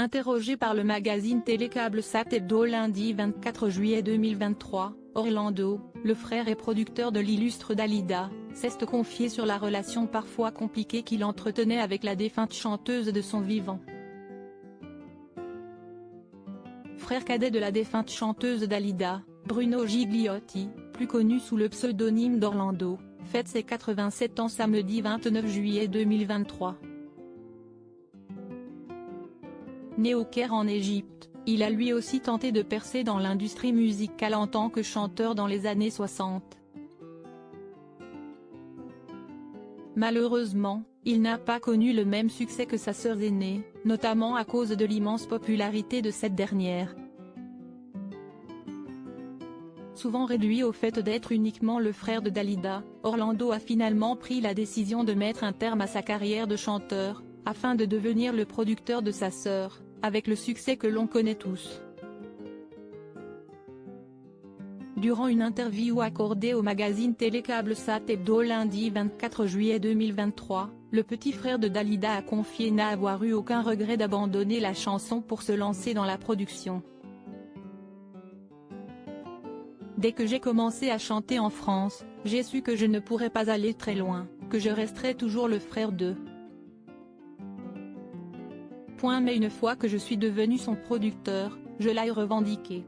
Interrogé par le magazine Télécable Sat Hebdo lundi 24 juillet 2023, Orlando, le frère et producteur de l'illustre Dalida, s'est confié sur la relation parfois compliquée qu'il entretenait avec la défunte chanteuse de son vivant. Frère cadet de la défunte chanteuse Dalida, Bruno Gigliotti, plus connu sous le pseudonyme d'Orlando, fête ses 87 ans samedi 29 juillet 2023. Né au Caire en Égypte, il a lui aussi tenté de percer dans l'industrie musicale en tant que chanteur dans les années 60. Malheureusement, il n'a pas connu le même succès que sa sœur aînée, notamment à cause de l'immense popularité de cette dernière. Souvent réduit au fait d'être uniquement le frère de Dalida, Orlando a finalement pris la décision de mettre un terme à sa carrière de chanteur, afin de devenir le producteur de sa sœur, avec le succès que l'on connaît tous. Durant une interview accordée au magazine Télécable Sat Hebdo lundi 24 juillet 2023, le petit frère de Dalida a confié n'avoir eu aucun regret d'abandonner la chanson pour se lancer dans la production. Dès que j'ai commencé à chanter en France, j'ai su que je ne pourrais pas aller très loin, que je resterais toujours le frère de. Mais une fois que je suis devenu son producteur, je l'ai revendiqué.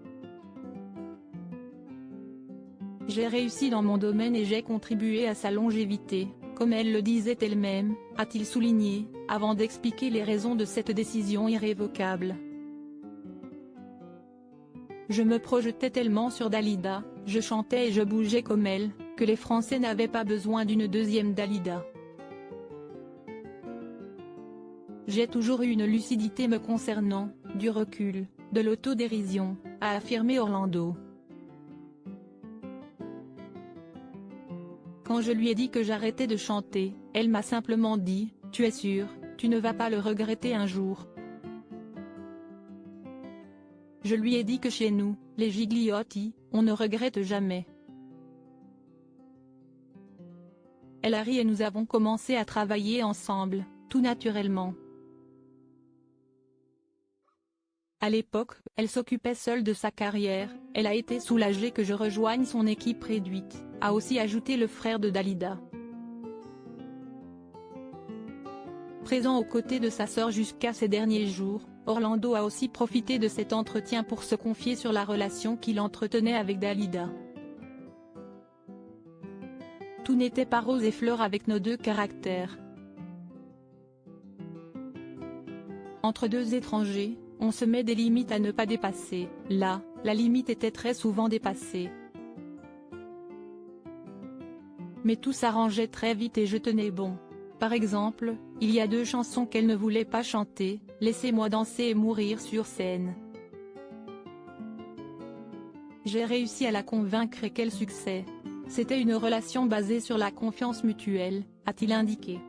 J'ai réussi dans mon domaine et j'ai contribué à sa longévité, comme elle le disait elle-même, a-t-il souligné, avant d'expliquer les raisons de cette décision irrévocable. Je me projetais tellement sur Dalida, je chantais et je bougeais comme elle, que les Français n'avaient pas besoin d'une deuxième Dalida. J'ai toujours eu une lucidité me concernant, du recul, de l'autodérision, a affirmé Orlando. Quand je lui ai dit que j'arrêtais de chanter, elle m'a simplement dit, « Tu es sûr, tu ne vas pas le regretter un jour ?» Je lui ai dit que chez nous, les Gigliotti, on ne regrette jamais. Elle a ri et nous avons commencé à travailler ensemble, tout naturellement. À l'époque, elle s'occupait seule de sa carrière, elle a été soulagée que je rejoigne son équipe réduite, a aussi ajouté le frère de Dalida. Présent aux côtés de sa sœur jusqu'à ces derniers jours, Orlando a aussi profité de cet entretien pour se confier sur la relation qu'il entretenait avec Dalida. Tout n'était pas rose et fleurs avec nos deux caractères. Entre deux étrangers, on se met des limites à ne pas dépasser. Là, la limite était très souvent dépassée. Mais tout s'arrangeait très vite et je tenais bon. Par exemple, il y a 2 chansons qu'elle ne voulait pas chanter, « Laissez-moi danser » et « Mourir sur scène ». J'ai réussi à la convaincre et quel succès. C'était une relation basée sur la confiance mutuelle, a-t-il indiqué.